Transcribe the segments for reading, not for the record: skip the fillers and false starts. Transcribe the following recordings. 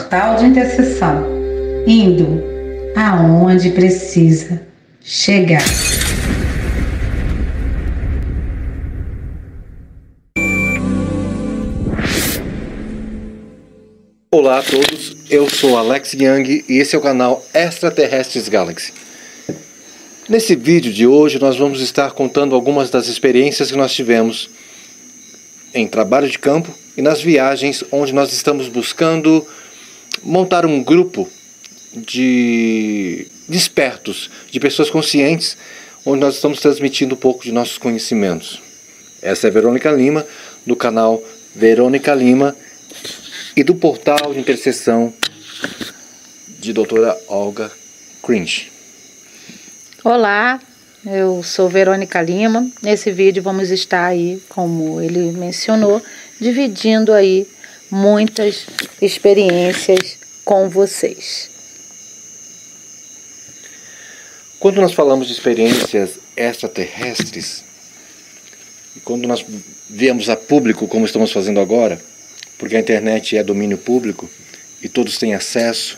portal de intercessão, indo aonde precisa chegar. Olá a todos, eu sou Alex Young e esse é o canal Extraterrestres Galaxy. Nesse vídeo de hoje nós vamos estar contando algumas das experiências que nós tivemos em trabalho de campo e nas viagens onde nós estamos buscando montar um grupo de despertos, de pessoas conscientes, onde nós estamos transmitindo um pouco de nossos conhecimentos. Essa é Verônica Lima, do canal Verônica Lima e do portal de intercessão de doutora Olga Cringe. Olá, eu sou Verônica Lima. Nesse vídeo vamos estar aí, como ele mencionou, dividindo aí muitas experiências com vocês. Quando nós falamos de experiências extraterrestres, e quando nós viemos a público, como estamos fazendo agora, porque a internet é domínio público e todos têm acesso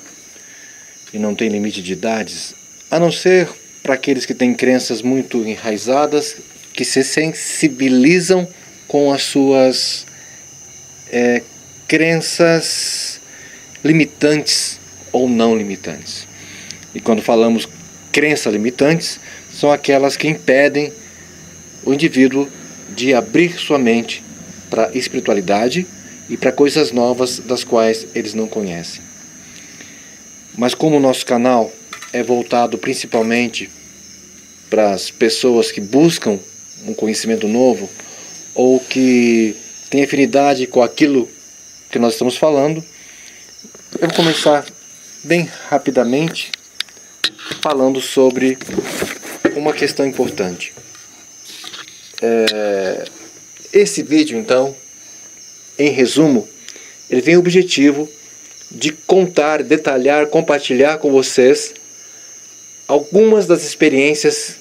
e não tem limite de idades, a não ser para aqueles que têm crenças muito enraizadas, que se sensibilizam com as suas crenças limitantes ou não limitantes. E quando falamos crenças limitantes, são aquelas que impedem o indivíduo de abrir sua mente para a espiritualidade e para coisas novas das quais eles não conhecem. Mas como o nosso canal é voltado principalmente para as pessoas que buscam um conhecimento novo ou que têm afinidade com aquilo que nós estamos falando, eu vou começar bem rapidamente falando sobre uma questão importante. Esse vídeo, então, em resumo, ele tem o objetivo de contar, detalhar, compartilhar com vocês algumas das experiências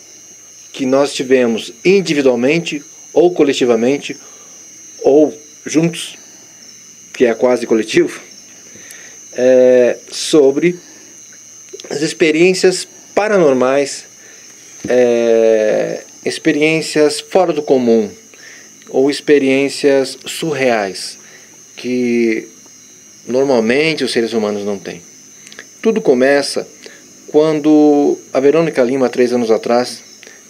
que nós tivemos individualmente ou coletivamente ou juntos, que é quase coletivo, sobre as experiências paranormais, experiências fora do comum ou experiências surreais que normalmente os seres humanos não têm. Tudo começa quando a Verônica Lima, 3 anos atrás,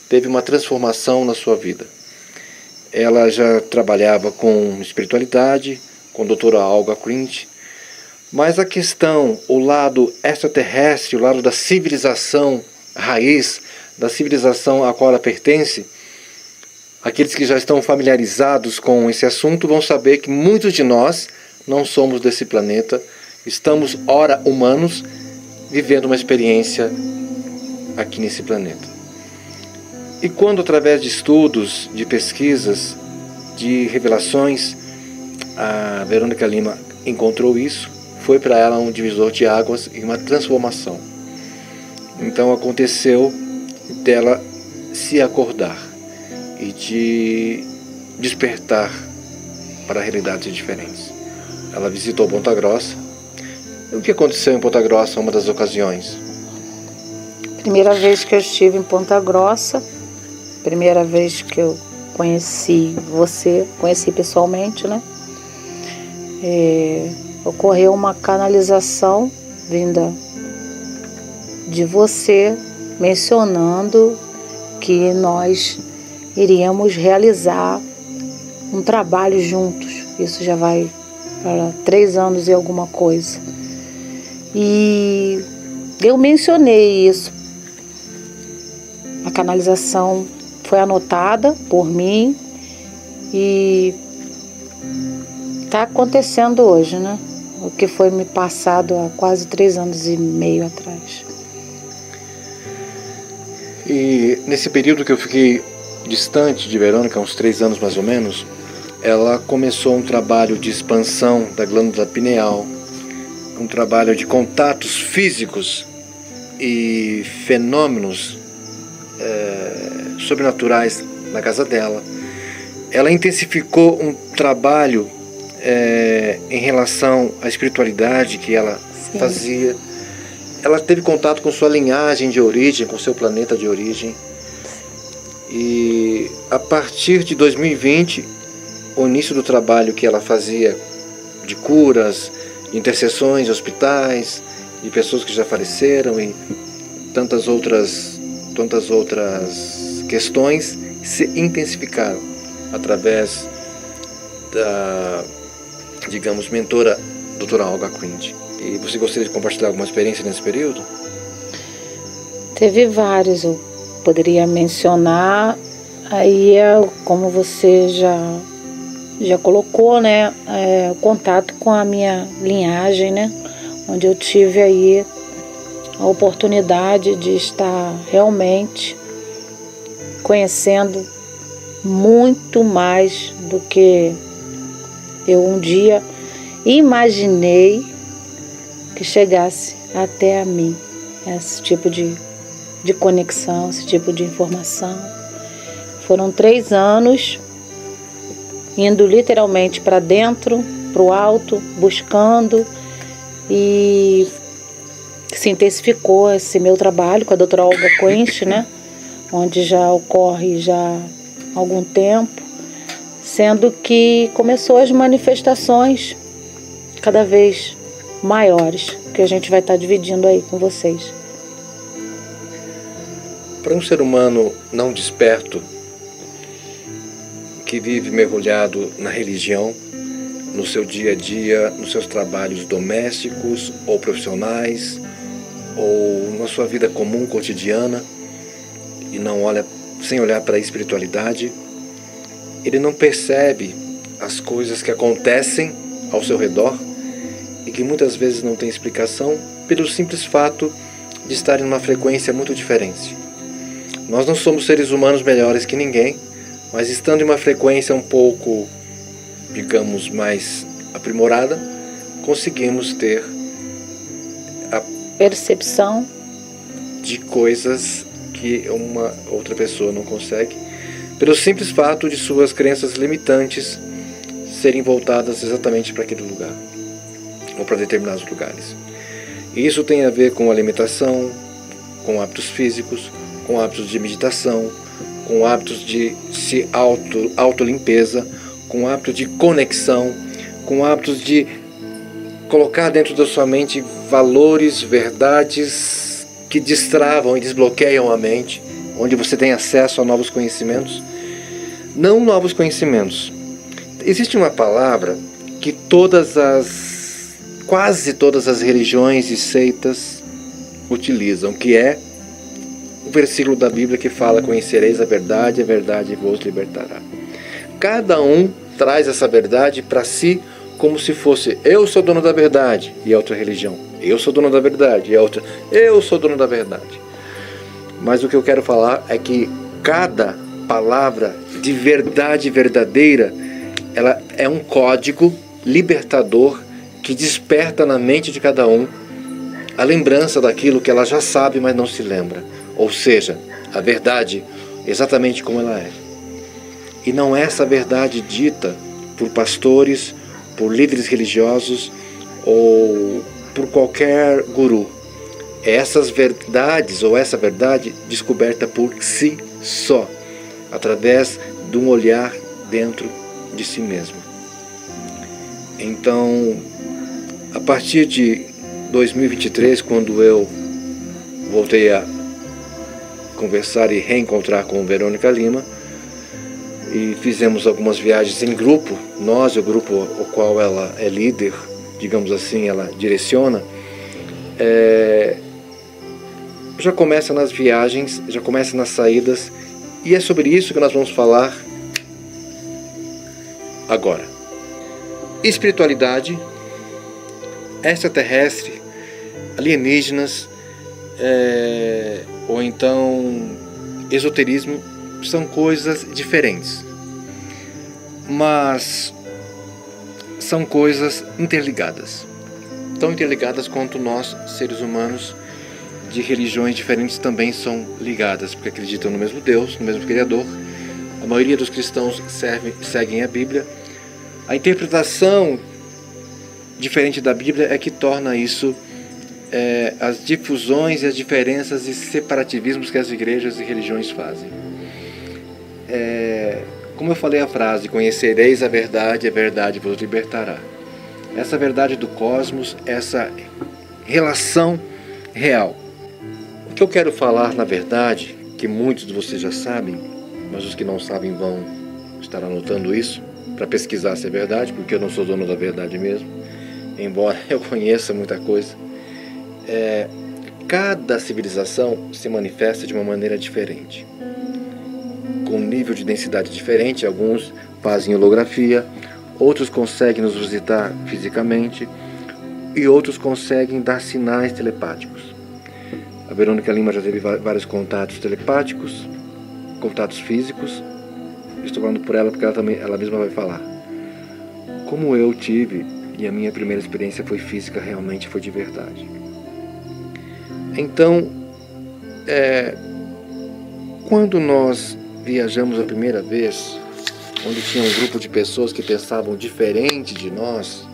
teve uma transformação na sua vida. Ela já trabalhava com espiritualidade, com a doutora Olga Cringe, mas a questão, o lado extraterrestre, o lado da civilização raiz, da civilização a qual ela pertence, aqueles que já estão familiarizados com esse assunto vão saber que muitos de nós não somos desse planeta, estamos, ora, humanos, vivendo uma experiência aqui nesse planeta. E quando, através de estudos, de pesquisas, de revelações, a Verônica Lima encontrou isso, foi para ela um divisor de águas e uma transformação. Então aconteceu dela se acordar e de despertar para realidades diferentes. Ela visitou Ponta Grossa. E o que aconteceu em Ponta Grossa uma das ocasiões? Primeira vez que eu estive em Ponta Grossa, primeira vez que eu conheci você, conheci pessoalmente, né? Ocorreu uma canalização vinda de você, mencionando que nós iríamos realizar um trabalho juntos. Isso já vai para 3 anos e alguma coisa. E eu mencionei isso. A canalização foi anotada por mim e está acontecendo hoje, né? O que foi me passado há quase 3 anos e meio atrás. E nesse período que eu fiquei distante de Verônica, uns 3 anos mais ou menos, ela começou um trabalho de expansão da glândula pineal, um trabalho de contatos físicos e fenômenos sobrenaturais na casa dela. Ela intensificou um trabalho em relação à espiritualidade que ela Sim. fazia. Ela teve contato com sua linhagem de origem, com seu planeta de origem. E a partir de 2020, o início do trabalho que ela fazia de curas, de intercessões de hospitais, de pessoas que já faleceram e tantas outras questões se intensificaram através da, digamos, mentora doutora Olga Quint. E você gostaria de compartilhar alguma experiência nesse período? Teve vários, eu poderia mencionar. Aí, como você já colocou, né, o contato com a minha linhagem, né, onde eu tive aí a oportunidade de estar realmente conhecendo muito mais do que eu um dia imaginei que chegasse até a mim, esse tipo de conexão, esse tipo de informação. Foram 3 anos indo literalmente para dentro, para o alto, buscando, e se intensificou esse meu trabalho com a doutora Olga Quint, né, onde já ocorre já há algum tempo, sendo que começou as manifestações cada vez maiores, que a gente vai estar dividindo aí com vocês. Para um ser humano não desperto, que vive mergulhado na religião, no seu dia a dia, nos seus trabalhos domésticos ou profissionais, ou na sua vida comum, cotidiana, e não olha, sem olhar para a espiritualidade, ele não percebe as coisas que acontecem ao seu redor e que muitas vezes não tem explicação pelo simples fato de estarem numa frequência muito diferente. Nós não somos seres humanos melhores que ninguém, mas estando em uma frequência um pouco, digamos, mais aprimorada, conseguimos ter a percepção de coisas que uma outra pessoa não consegue, pelo simples fato de suas crenças limitantes serem voltadas exatamente para aquele lugar, ou para determinados lugares. E isso tem a ver com alimentação, com hábitos físicos, com hábitos de meditação, com hábitos de autolimpeza, com hábitos de conexão, com hábitos de colocar dentro da sua mente valores, verdades que destravam e desbloqueiam a mente, onde você tem acesso a novos conhecimentos. Não novos conhecimentos. Existe uma palavra que quase todas as religiões e seitas utilizam, que é o versículo da Bíblia que fala: conhecereis a verdade vos libertará. Cada um traz essa verdade para si como se fosse: eu sou dono da verdade, e a outra religião: eu sou dono da verdade, e a outra: eu sou dono da verdade. Mas o que eu quero falar é que cada palavra de verdade verdadeira, ela é um código libertador que desperta na mente de cada um a lembrança daquilo que ela já sabe, mas não se lembra. Ou seja, a verdade exatamente como ela é. E não é essa verdade dita por pastores, por líderes religiosos ou por qualquer guru. É essas verdades, ou essa verdade descoberta por si só, através de um olhar dentro de si mesmo. Então, a partir de 2023, quando eu voltei a conversar e reencontrar com Verônica Lima, e fizemos algumas viagens em grupo, nós, o grupo ao qual ela é líder, digamos assim, ela direciona, já começa nas viagens, já começa nas saídas, e é sobre isso que nós vamos falar agora. Espiritualidade, extraterrestre, alienígenas, ou então esoterismo, são coisas diferentes, mas são coisas interligadas, tão interligadas quanto nós, seres humanos de religiões diferentes, também são ligadas, porque acreditam no mesmo Deus, no mesmo Criador. A maioria dos cristãos seguem a Bíblia, A interpretação diferente da Bíblia é que torna isso as difusões e as diferenças e separativismos que as igrejas e religiões fazem. Como eu falei a frase, conhecereis a verdade vos libertará. Essa verdade do cosmos, essa relação real. O que eu quero falar, na verdade, que muitos de vocês já sabem, mas os que não sabem vão estar anotando isso para pesquisar se é verdade, porque eu não sou dono da verdade mesmo, embora eu conheça muita coisa. Cada civilização se manifesta de uma maneira diferente, com um nível de densidade diferente. Alguns fazem holografia, outros conseguem nos visitar fisicamente e outros conseguem dar sinais telepáticos. A Verônica Lima já teve vários contatos telepáticos, contatos físicos. Estou falando por ela porque ela mesma vai falar. Como eu tive, e a minha primeira experiência foi física, realmente foi de verdade. Então, quando nós viajamos a primeira vez, onde tinha um grupo de pessoas que pensavam diferente de nós,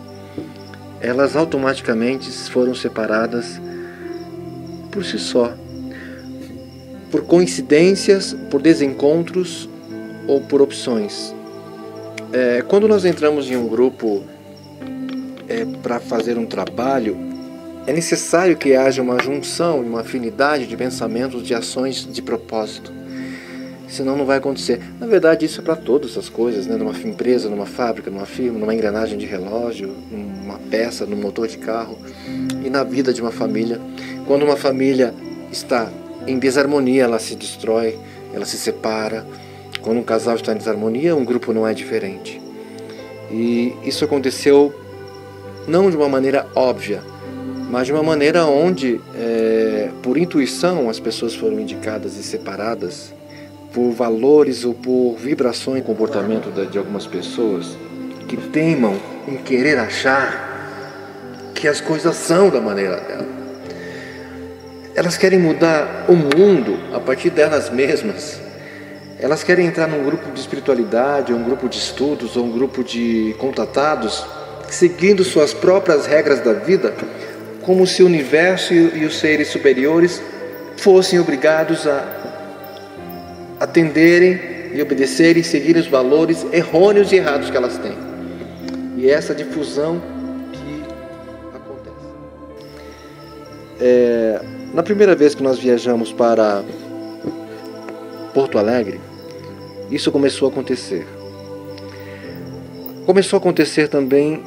elas automaticamente foram separadas por si só, por coincidências, por desencontros ou por opções. Quando nós entramos em um grupo para fazer um trabalho, é necessário que haja uma junção, uma afinidade de pensamentos, de ações, de propósito. Senão não vai acontecer. Na verdade, isso é para todas as coisas, né? Numa empresa, numa fábrica, numa firma, numa engrenagem de relógio, numa peça, num motor de carro e na vida de uma família. Quando uma família está em desarmonia, ela se destrói, ela se separa. Quando um casal está em desarmonia, um grupo não é diferente. E isso aconteceu não de uma maneira óbvia, mas de uma maneira onde, por intuição, as pessoas foram indicadas e separadas por valores ou por vibrações e comportamento de algumas pessoas que teimam em querer achar que as coisas são da maneira dela. Elas querem mudar o mundo a partir delas mesmas. Elas querem entrar num grupo de espiritualidade, ou um grupo de estudos, ou um grupo de contatados, seguindo suas próprias regras da vida, como se o universo e os seres superiores fossem obrigados a atenderem e obedecerem e seguirem os valores errôneos e errados que elas têm. E é essa difusão que acontece. Na primeira vez que nós viajamos para Porto Alegre, isso começou a acontecer. Começou a acontecer também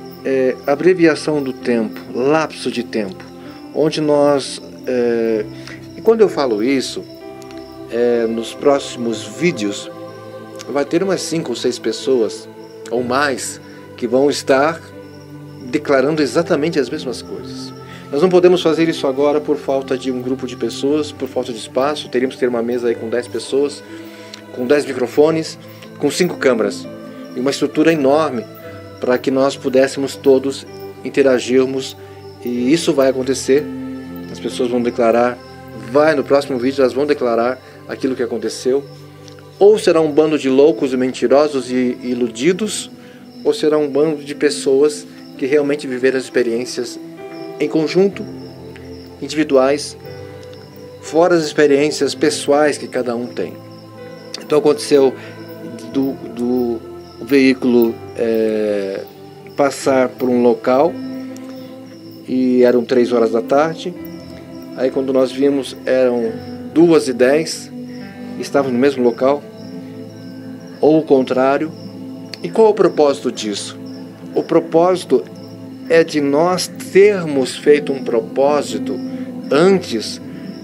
abreviação do tempo, lapso de tempo, onde nós... E quando eu falo isso, nos próximos vídeos, vai ter umas 5 ou 6 pessoas, ou mais, que vão estar declarando exatamente as mesmas coisas. Nós não podemos fazer isso agora por falta de um grupo de pessoas, por falta de espaço. Teríamos que ter uma mesa aí com 10 pessoas, com 10 microfones, com 5 câmeras, e uma estrutura enorme para que nós pudéssemos todos interagirmos, e isso vai acontecer. As pessoas vão declarar, no próximo vídeo elas vão declarar aquilo que aconteceu. Ou será um bando de loucos e mentirosos e iludidos, ou será um bando de pessoas que realmente viveram as experiências em conjunto, individuais, fora as experiências pessoais que cada um tem. Então aconteceu do veículo passar por um local, e eram 3 horas da tarde. Aí quando nós vimos, eram 2h10, estávamos no mesmo local, ou o contrário. E qual é o propósito disso? O propósito é de nós termos feito um propósito antes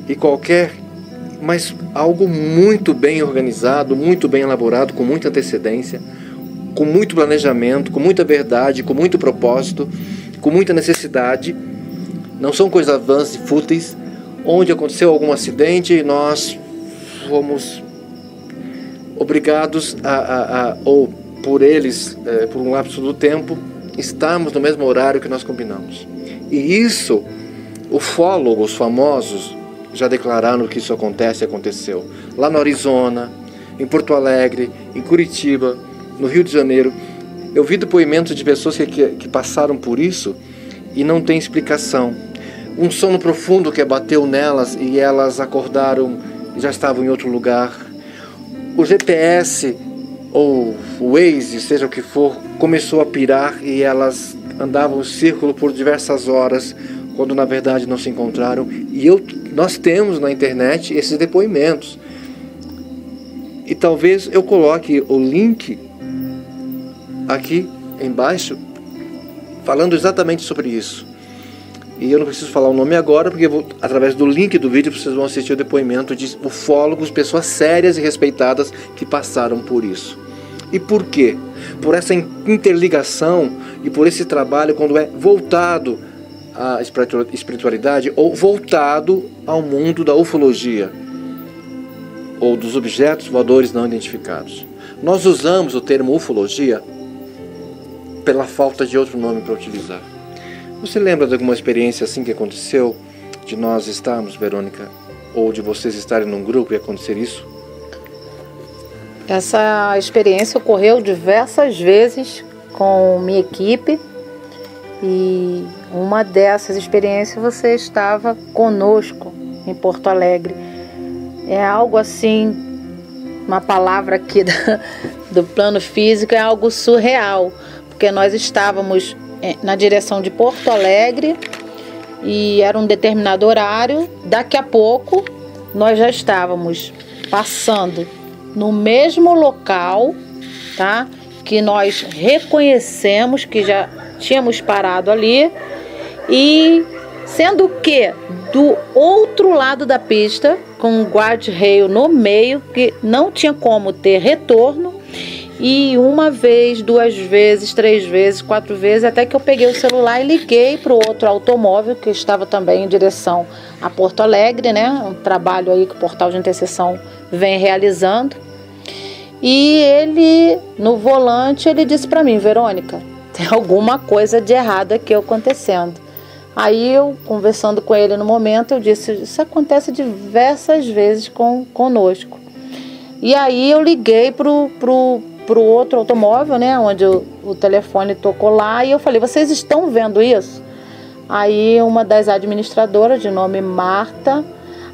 e mas algo muito bem organizado, muito bem elaborado, com muita antecedência, com muito planejamento, com muita verdade, com muito propósito, com muita necessidade. Não são coisas vãs e fúteis, onde aconteceu algum acidente e nós fomos obrigados ou por eles, por um lapso do tempo, estarmos no mesmo horário que nós combinamos. E isso, ufólogos famosos já declararam que isso aconteceu. Lá no Arizona, em Porto Alegre, em Curitiba, no Rio de Janeiro, Eu vi depoimentos de pessoas que passaram por isso e não tem explicação. Um sono profundo que bateu nelas e elas acordaram e já estavam em outro lugar. O GPS ou o Waze, seja o que for, começou a pirar e elas andavam em círculo por diversas horas, quando na verdade não se encontraram. E nós temos na internet esses depoimentos. E talvez eu coloque o link aqui embaixo, falando exatamente sobre isso. E eu não preciso falar o nome agora, porque através do link do vídeo vocês vão assistir o depoimento de ufólogos, pessoas sérias e respeitadas que passaram por isso. E por quê? Por essa interligação e por esse trabalho quando é voltado à espiritualidade ou voltado ao mundo da ufologia ou dos objetos voadores não identificados. Nós usamos o termo ufologia pela falta de outro nome para utilizar. Você lembra de alguma experiência assim que aconteceu? De nós estarmos, Verônica, ou de vocês estarem num grupo e acontecer isso? Essa experiência ocorreu diversas vezes com minha equipe e uma dessas experiências você estava conosco em Porto Alegre. É algo assim, uma palavra aqui do plano físico, é algo surreal, porque nós estávamos na direção de Porto Alegre e era um determinado horário. Daqui a pouco nós já estávamos passando no mesmo local, tá? Que nós reconhecemos que já tínhamos parado ali, e sendo que do outro lado da pista, com um guarda-reio no meio, que não tinha como ter retorno. E uma vez, duas vezes, três vezes, quatro vezes, até que eu peguei o celular e liguei para o outro automóvel que estava também em direção a Porto Alegre, né? Um trabalho aí que o Portal de Intercessão vem realizando. E ele, no volante, ele disse para mim: Verônica, tem alguma coisa de errado aqui acontecendo. Aí eu, conversando com ele no momento, eu disse: isso acontece diversas vezes conosco. E aí eu liguei pro outro automóvel, né, onde o telefone tocou lá, e eu falei: vocês estão vendo isso? Aí uma das administradoras, de nome Marta,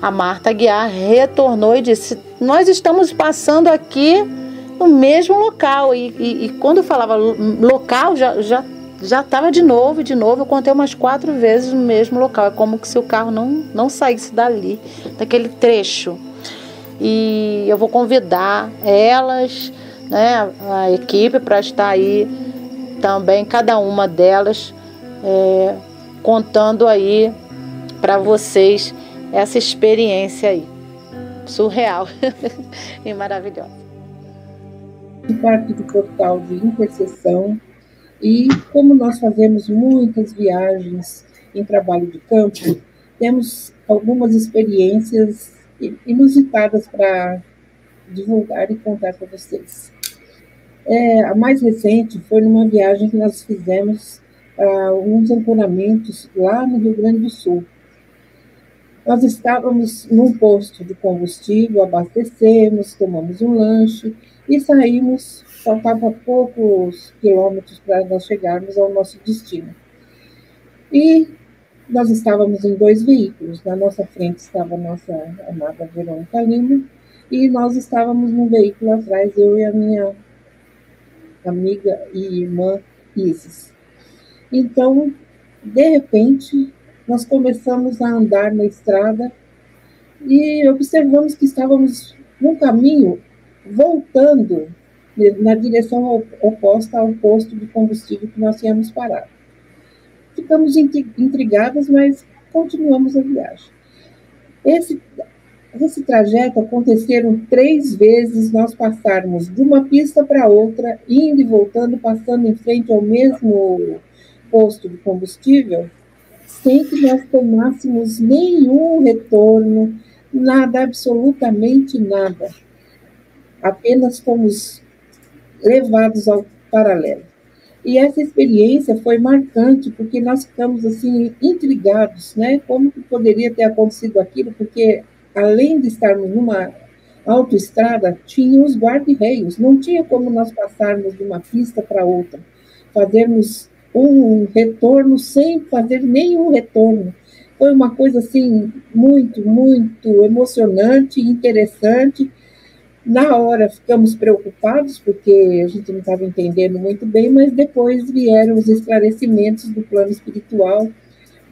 a Marta Aguiar, retornou e disse: nós estamos passando aqui no mesmo local. E quando eu falava local, já estava de novo, eu contei umas 4 vezes no mesmo local. É como se o carro não saísse dali, daquele trecho. E eu vou convidar elas, né, a equipe, para estar aí também, cada uma delas, contando aí para vocês essa experiência aí, surreal e maravilhosa. Parte do Portal de Intercessão, e como nós fazemos muitas viagens em trabalho de campo, temos algumas experiências inusitadas para divulgar e contar para vocês. A mais recente foi numa viagem que nós fizemos a uns ancoramentos lá no Rio Grande do Sul. Nós estávamos num posto de combustível, abastecemos, tomamos um lanche e saímos. Faltava poucos quilômetros para nós chegarmos ao nosso destino. E nós estávamos em 2 veículos. Na nossa frente estava a nossa amada Verônica Lima, e nós estávamos num veículo atrás, eu e a minha amiga e irmã Isis. Então, de repente, nós começamos a andar na estrada e observamos que estávamos num caminho voltando na direção oposta ao posto de combustível que nós tínhamos parado. Ficamos intrigadas, mas continuamos a viagem. Esse trajeto aconteceram 3 vezes nós passarmos de uma pista para outra, indo e voltando, passando em frente ao mesmo posto de combustível, sem que nós tomássemos nenhum retorno, nada, absolutamente nada. Apenas fomos levados ao paralelo. E essa experiência foi marcante, porque nós ficamos assim intrigados, né? Como que poderia ter acontecido aquilo? Porque além de estarmos numa autoestrada, tinha os guarda-reios, não tinha como nós passarmos de uma pista para outra. fazermos um retorno sem fazer nenhum retorno. Foi uma coisa assim muito, muito emocionante, interessante. Na hora ficamos preocupados, porque a gente não estava entendendo muito bem, mas depois vieram os esclarecimentos do plano espiritual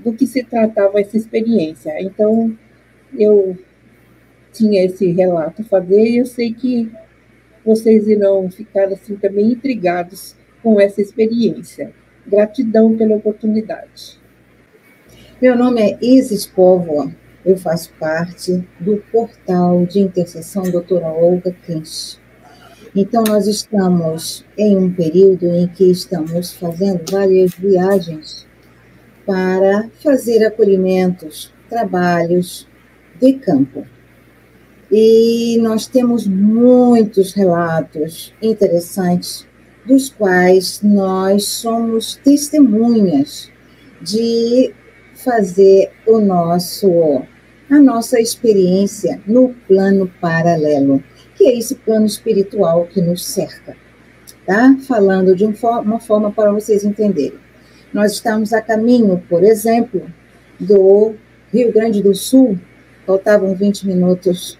do que se tratava essa experiência. Então, eu tinha esse relato a fazer e eu sei que vocês irão ficar assim também intrigados com essa experiência. Gratidão pela oportunidade. Meu nome é Isis Póvoa, eu faço parte do portal de intercessão doutora Olga Kinch. Então, nós estamos em um período em que estamos fazendo várias viagens para fazer acolhimentos, trabalhos de campo. E nós temos muitos relatos interessantes, dos quais nós somos testemunhas de fazer a nossa experiência no plano paralelo, que é esse plano espiritual que nos cerca. Tá? Falando de uma forma para vocês entenderem. Nós estamos a caminho, por exemplo, do Rio Grande do Sul, faltavam 20 minutos,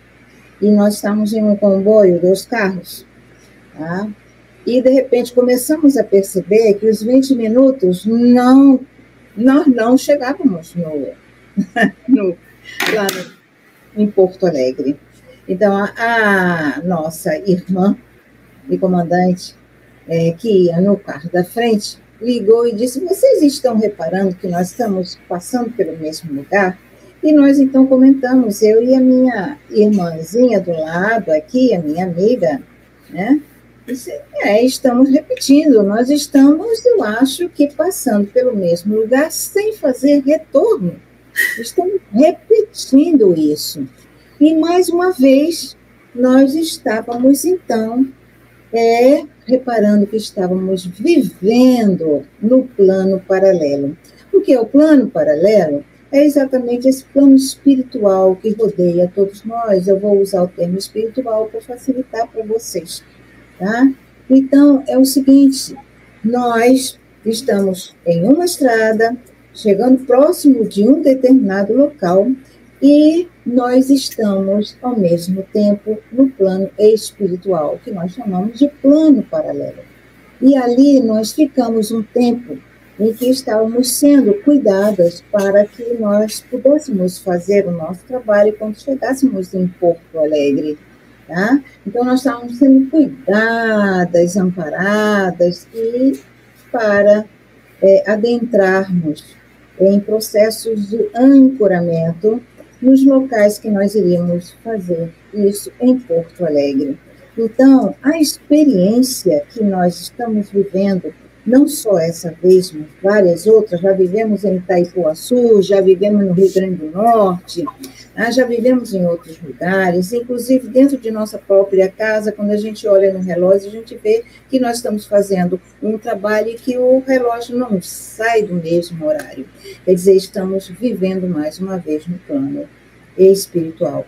e nós estamos em um comboio, 2 carros, tá? E, de repente, começamos a perceber que os 20 minutos nós não chegávamos lá em Porto Alegre. Então, a nossa irmã e comandante, que ia no carro da frente, ligou e disse: vocês estão reparando que nós estamos passando pelo mesmo lugar? E nós, então, comentamos, eu e a minha irmãzinha do lado aqui, a minha amiga, né? Disse, estamos repetindo, nós estamos, eu acho que passando pelo mesmo lugar sem fazer retorno. Estamos repetindo isso. E, mais uma vez, nós estávamos, então, reparando que estávamos vivendo no plano paralelo. O que é o plano paralelo? É exatamente esse plano espiritual que rodeia todos nós. Eu vou usar o termo espiritual para facilitar para vocês. Tá? Então, é o seguinte, nós estamos em uma estrada, chegando próximo de um determinado local, e nós estamos, ao mesmo tempo, no plano espiritual, que nós chamamos de plano paralelo. E ali nós ficamos um tempo em que estávamos sendo cuidadas para que nós pudéssemos fazer o nosso trabalho quando chegássemos em Porto Alegre. Tá? Então, nós estávamos sendo cuidadas, amparadas, e para adentrarmos em processos de ancoramento nos locais que nós iríamos fazer isso em Porto Alegre. Então, a experiência que nós estamos vivendo, não só essa vez, mas várias outras, já vivemos em Itaipuaçu, já vivemos no Rio Grande do Norte, já vivemos em outros lugares, inclusive dentro de nossa própria casa, quando a gente olha no relógio, a gente vê que nós estamos fazendo um trabalho e que o relógio não sai do mesmo horário. Quer dizer, estamos vivendo mais uma vez no plano espiritual.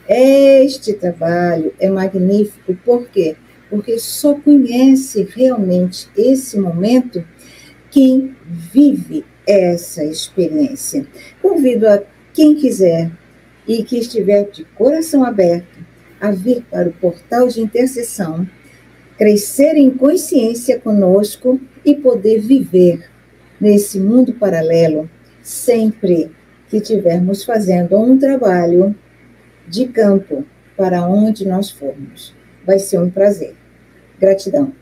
Este trabalho é magnífico, por quê? Porque só conhece realmente esse momento quem vive essa experiência. Convido a quem quiser e que estiver de coração aberto a vir para o portal de intercessão, crescer em consciência conosco e poder viver nesse mundo paralelo sempre que estivermos fazendo um trabalho de campo para onde nós formos. Vai ser um prazer. Gratidão.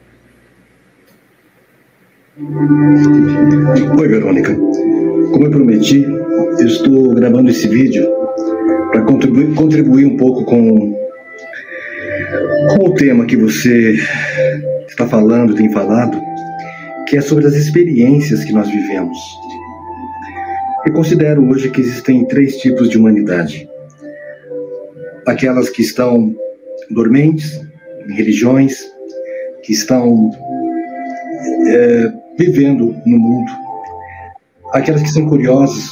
Oi, Verônica. Como eu prometi, eu estou gravando esse vídeo para contribuir um pouco com o tema que você está falando, tem falado, que é sobre as experiências que nós vivemos. Eu considero hoje que existem 3 tipos de humanidade. Aquelas que estão dormentes, em religiões, que estão vivendo no mundo. Aquelas que são curiosas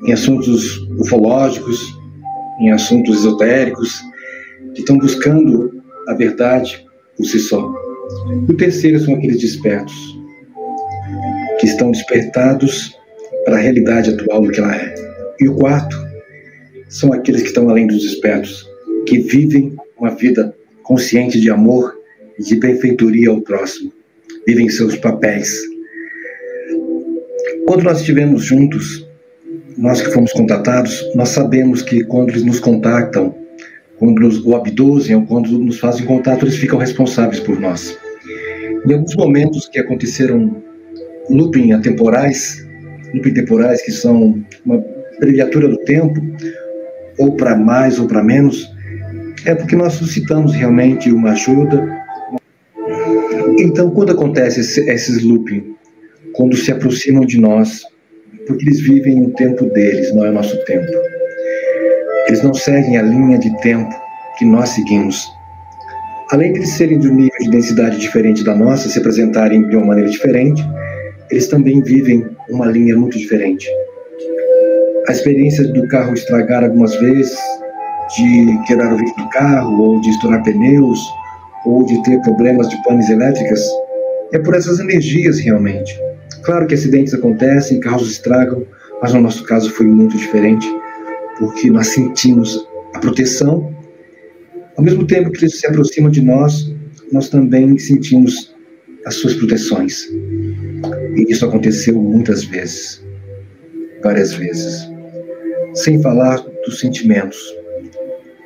em assuntos ufológicos, em assuntos esotéricos, que estão buscando a verdade por si só. E o terceiro são aqueles despertos, que estão despertados para a realidade atual do que ela é. E o quarto são aqueles que estão além dos despertos, que vivem uma vida consciente de amor e de benfeitoria ao próximo, vivem seus papéis. Quando nós estivemos juntos, nós que fomos contatados, nós sabemos que quando eles nos contactam, quando o abduzem ou quando nos fazem contato, eles ficam responsáveis por nós. Em alguns momentos que aconteceram looping temporais, que são uma abreviatura do tempo, ou para mais ou para menos, é porque nós suscitamos realmente uma ajuda. Então, quando acontece esses looping, quando se aproximam de nós, porque eles vivem o tempo deles, não é o nosso tempo. Eles não seguem a linha de tempo que nós seguimos. Além de eles serem de um nível de densidade diferente da nossa, se apresentarem de uma maneira diferente, eles também vivem uma linha muito diferente. A experiência do carro estragar algumas vezes, de quebrar o vidro do carro, ou de estourar pneus, ou de ter problemas de panes elétricas, é por essas energias realmente. Claro que acidentes acontecem, carros estragam, mas no nosso caso foi muito diferente, porque nós sentimos a proteção. Ao mesmo tempo que eles se aproximam de nós, nós também sentimos as suas proteções. E isso aconteceu muitas vezes, várias vezes. Sem falar dos sentimentos,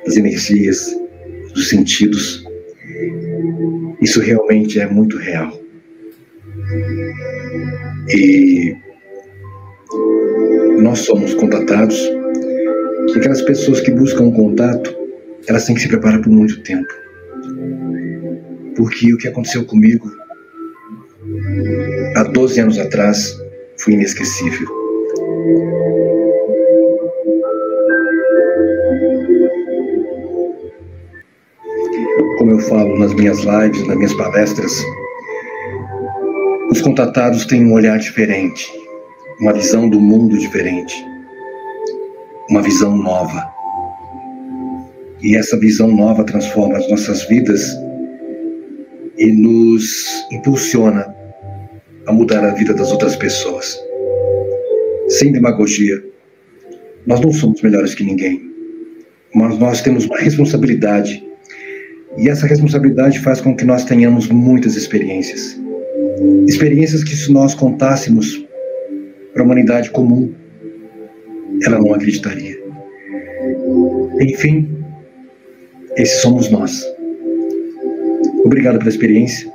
das energias, dos sentidos. Isso realmente é muito real. E nós somos contatados. E aquelas pessoas que buscam contato, elas têm que se preparar por muito tempo. Porque o que aconteceu comigo há 12 anos atrás foi inesquecível. Como eu falo nas minhas lives, nas minhas palestras, os contatados têm um olhar diferente, uma visão do mundo diferente, uma visão nova. E essa visão nova transforma as nossas vidas e nos impulsiona a mudar a vida das outras pessoas. Sem demagogia. Nós não somos melhores que ninguém, mas nós temos uma responsabilidade. E essa responsabilidade faz com que nós tenhamos muitas experiências. Experiências que, se nós contássemos para a humanidade comum, ela não acreditaria. Enfim, esses somos nós. Obrigado pela experiência,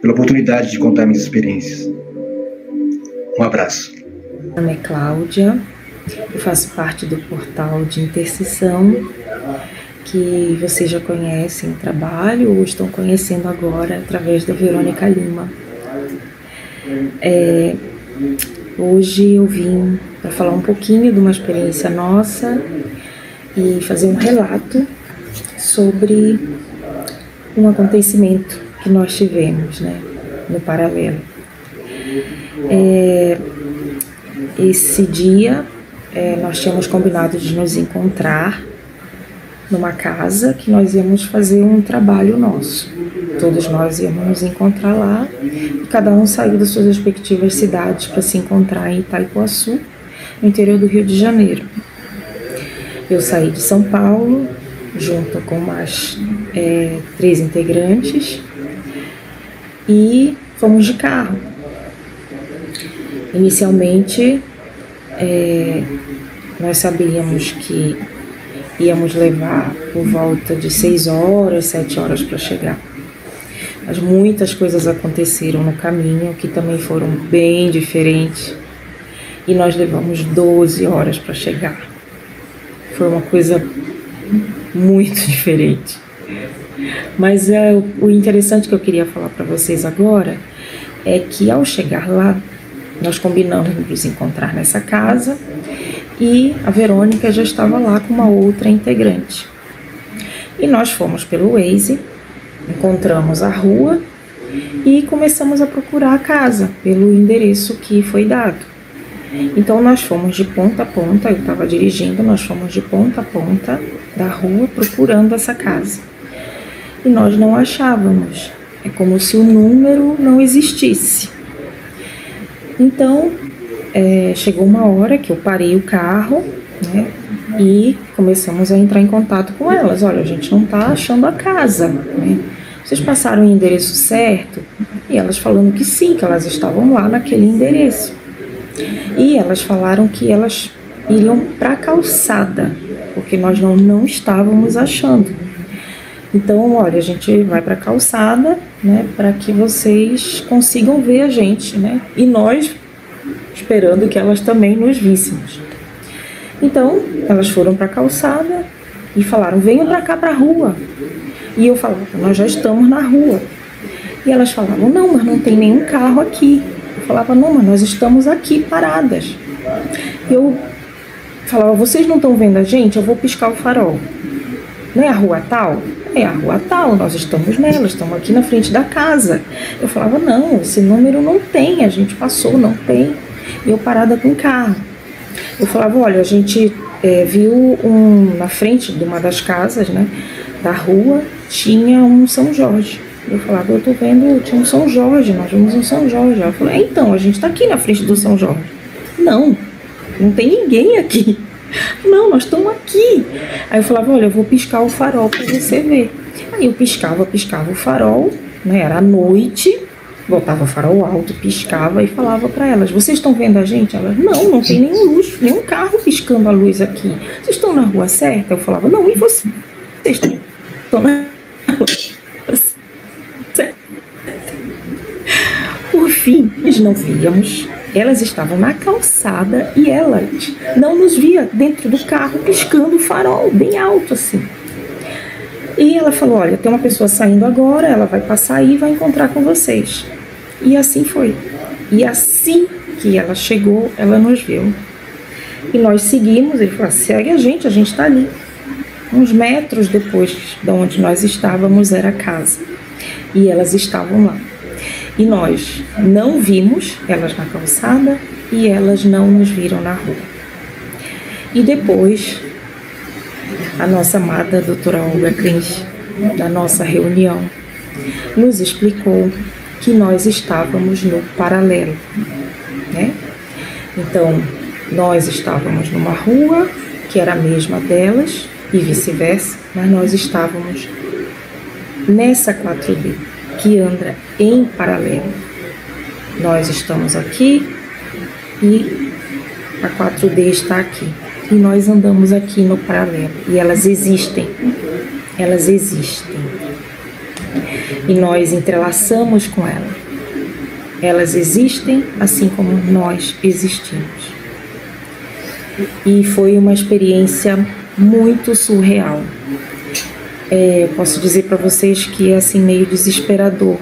pela oportunidade de contar minhas experiências. Um abraço. Meu nome é Cláudia, eu faço parte do portal de intercessão, que vocês já conhecem o trabalho ou estão conhecendo agora através da Verônica Lima. Hoje eu vim para falar um pouquinho de uma experiência nossa e fazer um relato sobre um acontecimento que nós tivemos, né, no paralelo. Esse dia nós tínhamos combinado de nos encontrar numa casa que nós íamos fazer um trabalho nosso. Todos nós íamos nos encontrar lá e cada um saiu das suas respectivas cidades para se encontrar em Itaipuaçu, no interior do Rio de Janeiro. Eu saí de São Paulo, junto com mais 3 integrantes, e fomos de carro. Inicialmente, nós sabíamos que íamos levar por volta de 6 horas, 7 horas para chegar. Mas muitas coisas aconteceram no caminho que também foram bem diferentes e nós levamos 12 horas para chegar. Foi uma coisa muito diferente. Mas o interessante que eu queria falar para vocês agora é que ao chegar lá, nós combinamos de nos encontrar nessa casa e a Verônica já estava lá com uma outra integrante. E nós fomos pelo Waze, encontramos a rua e começamos a procurar a casa pelo endereço que foi dado. Então nós fomos de ponta a ponta, eu estava dirigindo, nós fomos de ponta a ponta da rua procurando essa casa. E nós não achávamos, é como se o número não existisse. Então, chegou uma hora que eu parei o carro, né, e começamos a entrar em contato com elas. Olha, a gente não está achando a casa, né? Vocês passaram o endereço certo? E elas falando que sim, que elas estavam lá naquele endereço. E elas falaram que elas iriam para a calçada, porque nós não estávamos achando. Então, olha, a gente vai para a calçada, né, para que vocês consigam ver a gente, né? E nós esperando que elas também nos víssemos. Então, elas foram para a calçada e falaram, venham para cá, para a rua. E eu falava, nós já estamos na rua. E elas falavam, não, mas não tem nenhum carro aqui. Eu falava, não, mas nós estamos aqui paradas. Eu falava, vocês não estão vendo a gente? Eu vou piscar o farol. Não é a rua tal? É a rua tal, nós estamos nela, estamos aqui na frente da casa. Eu falava, não, esse número não tem, a gente passou, não tem. E eu parada com o carro. Eu falava, olha, a gente viu na frente de uma das casas, né, da rua, tinha um São Jorge. Eu falava, eu tô vendo, tinha um São Jorge, nós vimos um São Jorge. Ela falou, então, a gente tá aqui na frente do São Jorge. Não tem ninguém aqui. Não, nós estamos aqui. Aí eu falava, olha, eu vou piscar o farol para você ver. Aí eu piscava o farol, né, era à noite, botava o farol alto, piscava e falava para elas, vocês estão vendo a gente? Elas, não tem nenhum luz, nenhum carro piscando a luz aqui. Vocês estão na rua certa? Eu falava, não, e vocês? Vocês estão na rua certa? Por fim, nós não víamos. Elas estavam na calçada e elas não nos via dentro do carro piscando o farol bem alto assim. E ela falou, olha, tem uma pessoa saindo agora, ela vai passar aí e vai encontrar com vocês. E assim foi. E assim que ela chegou, ela nos viu. E nós seguimos, ele falou, segue a gente está ali. Uns metros depois de onde nós estávamos era a casa. E elas estavam lá. E nós não vimos elas na calçada e elas não nos viram na rua. E depois, a nossa amada doutora Olga Cringe, da nossa reunião, nos explicou que nós estávamos no paralelo, né? Então, nós estávamos numa rua que era a mesma delas e vice-versa, mas nós estávamos nessa 4D. Que anda em paralelo. Nós estamos aqui e a 4D está aqui. E nós andamos aqui no paralelo. E elas existem. Elas existem. E nós entrelaçamos com elas. Elas existem assim como nós existimos. E foi uma experiência muito surreal. Posso dizer para vocês que é assim meio desesperador.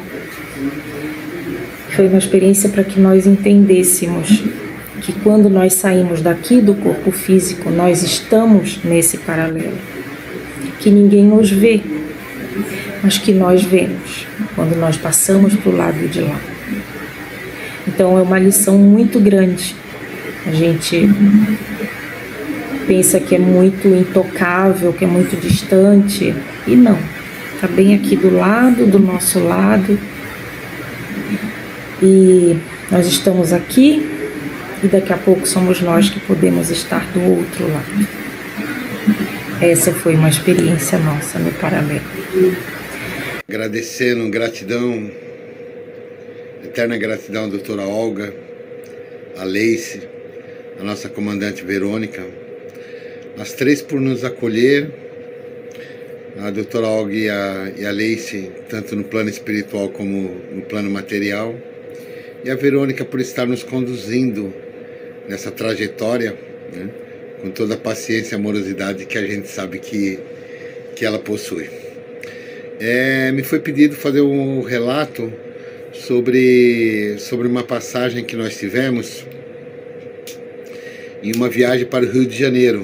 Foi uma experiência para que nós entendêssemos que quando nós saímos daqui do corpo físico, nós estamos nesse paralelo. Que ninguém nos vê, mas que nós vemos quando nós passamos para o lado de lá. Então é uma lição muito grande. A gente pensa que é muito intocável, que é muito distante, e não, está bem aqui do nosso lado, e nós estamos aqui, e daqui a pouco somos nós que podemos estar do outro lado. Essa foi uma experiência nossa no paralelo. Agradecendo, gratidão, eterna gratidão à doutora Olga, a Leice, a nossa comandante Verônica, as três por nos acolher, a doutora Olga e a Leice, tanto no plano espiritual como no plano material, e a Verônica por estar nos conduzindo nessa trajetória, né, com toda a paciência e amorosidade que a gente sabe que ela possui. Me foi pedido fazer um relato sobre uma passagem que nós tivemos em uma viagem para o Rio de Janeiro.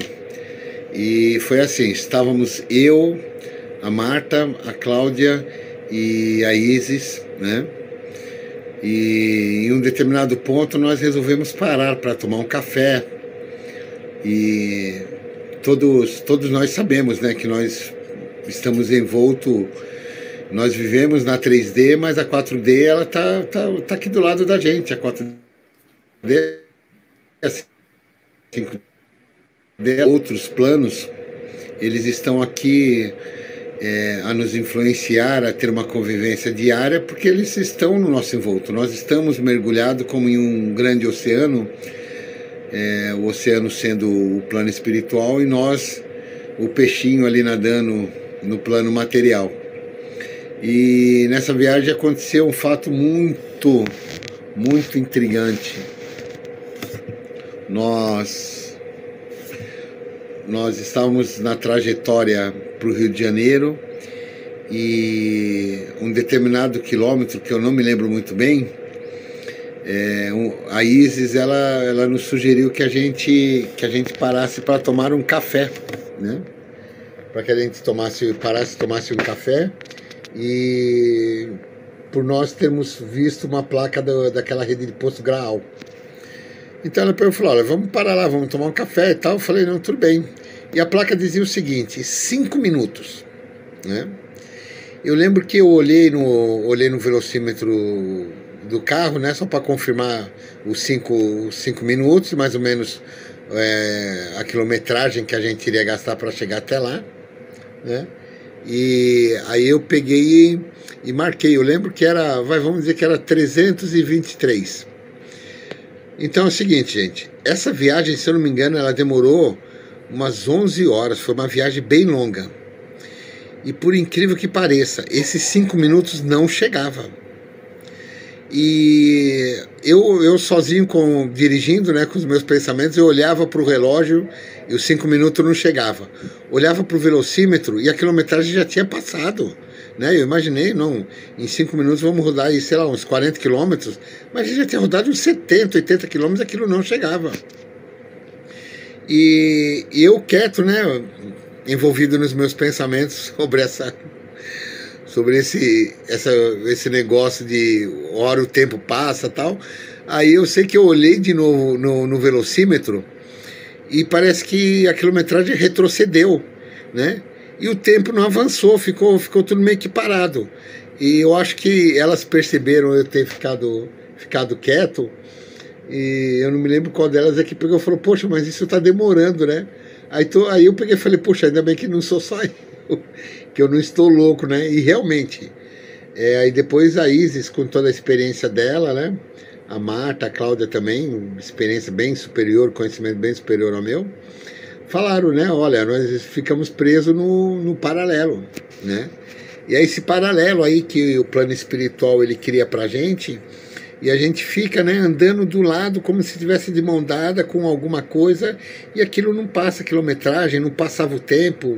E foi assim, estávamos eu, a Marta, a Cláudia e a Isis, né? E em um determinado ponto nós resolvemos parar para tomar um café. E todos nós sabemos, né, que nós estamos envoltos, nós vivemos na 3D, mas a 4D ela tá aqui do lado da gente, a 4D outros planos, eles estão aqui a nos influenciar, a ter uma convivência diária, porque eles estão no nosso envolto. Nós estamos mergulhados como em um grande oceano, o oceano sendo o plano espiritual e nós, o peixinho ali nadando no plano material. E nessa viagem aconteceu um fato muito intrigante. Nós estávamos na trajetória para o Rio de Janeiro e um determinado quilômetro, que eu não me lembro muito bem, a Isis ela nos sugeriu que a gente parasse para tomar um café, né? Para que a gente parasse e tomasse um café, e por nós termos visto uma placa daquela rede de posto Graal. Então ela falou, olha, vamos parar lá, vamos tomar um café e tal. Eu falei, não, tudo bem. E a placa dizia o seguinte, 5 minutos, né? Eu lembro que eu olhei no velocímetro do carro, né, só para confirmar os 5 minutos, mais ou menos a quilometragem que a gente iria gastar para chegar até lá, né? E aí eu peguei e marquei. Eu lembro que vamos dizer que era 323. Então é o seguinte, gente, essa viagem, se eu não me engano, ela demorou umas 11 horas, foi uma viagem bem longa. E por incrível que pareça, esses 5 minutos não chegavam. E eu sozinho dirigindo, né, com os meus pensamentos, eu olhava para o relógio e os 5 minutos não chegavam. Olhava para o velocímetro e a quilometragem já tinha passado. Né? Eu imaginei, não, em 5 minutos vamos rodar aí, sei lá, uns 40 quilômetros, mas a gente já tinha rodado uns 70, 80 quilômetros, aquilo não chegava. E eu quieto, né, envolvido nos meus pensamentos sobre esse negócio de hora o tempo passa e tal. Aí eu sei que eu olhei de novo no velocímetro e parece que a quilometragem retrocedeu, né? E o tempo não avançou, ficou tudo meio que parado. E eu acho que elas perceberam eu ter ficado quieto, e eu não me lembro qual delas é que pegou e falou, poxa, mas isso tá demorando, né? Aí eu peguei e falei, poxa, ainda bem que não sou só eu, que eu não estou louco, né? E realmente, aí depois a Isis, com toda a experiência dela, né? A Marta, a Cláudia também, experiência bem superior, conhecimento bem superior ao meu, falaram, né, olha, nós ficamos presos no paralelo, né? E é esse paralelo aí que o plano espiritual ele cria pra gente, e a gente fica, né, andando do lado como se estivesse de mão dada com alguma coisa, e aquilo não passa a quilometragem, não passava o tempo.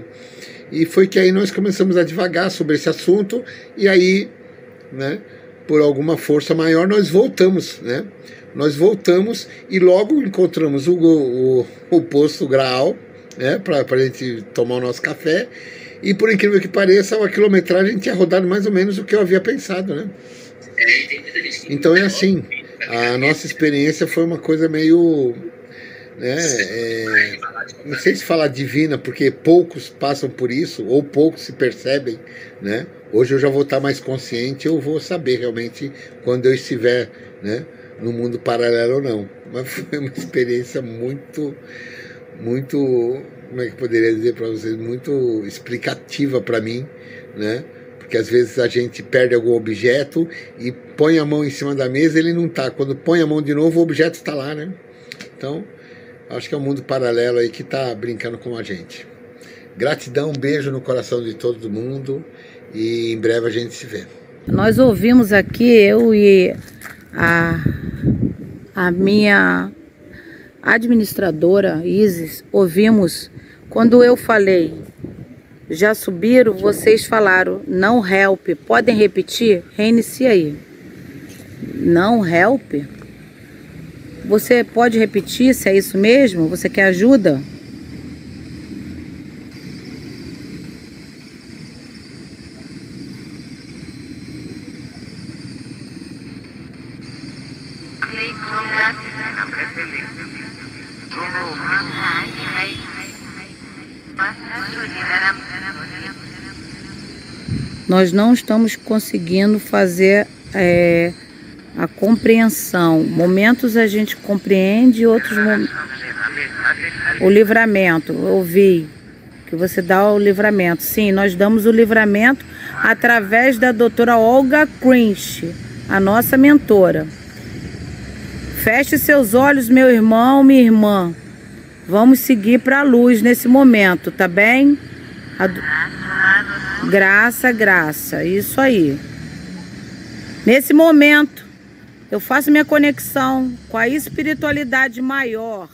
E foi que aí nós começamos a divagar sobre esse assunto, e aí, né, por alguma força maior, nós voltamos, né? Nós voltamos e logo encontramos o posto Graal, né, para a gente tomar o nosso café. E por incrível que pareça, a quilometragem tinha rodado mais ou menos o que eu havia pensado, né? Então é assim, a nossa experiência foi uma coisa meio, né, não sei se falar divina, porque poucos passam por isso, ou poucos se percebem, né? Hoje eu já vou estar mais consciente, eu vou saber realmente quando eu estiver, né, no mundo paralelo ou não. Mas foi uma experiência muito, como é que eu poderia dizer para vocês, muito explicativa para mim, né? Porque às vezes a gente perde algum objeto e põe a mão em cima da mesa, ele não está. Quando põe a mão de novo, o objeto está lá, né? Então, acho que é um mundo paralelo aí que está brincando com a gente. Gratidão, um beijo no coração de todo mundo e em breve a gente se vê. Nós ouvimos aqui, eu e a minha administradora, Isis, ouvimos quando eu falei, já subiram, vocês falaram, não help, podem repetir? Reinicia aí. Não help? Você pode repetir se é isso mesmo? Você quer ajuda? Nós não estamos conseguindo fazer a compreensão. Momentos a gente compreende, outros momentos. O livramento, eu ouvi que você dá o livramento. Sim, nós damos o livramento através da doutora Olga Crinch, a nossa mentora. Feche seus olhos, meu irmão, minha irmã. Vamos seguir para a luz nesse momento, tá bem? Graça, graça, isso aí. Nesse momento, eu faço minha conexão com a espiritualidade maior.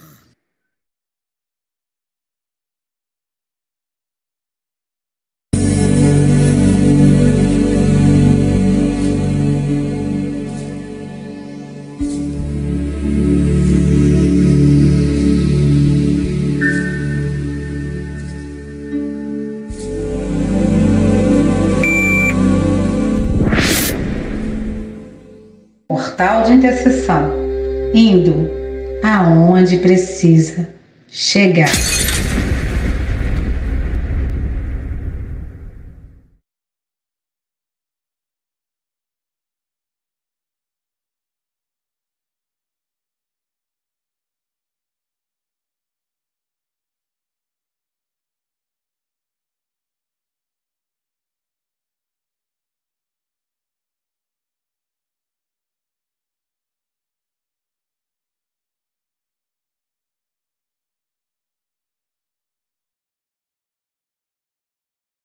Portal de intercessão, indo aonde precisa chegar.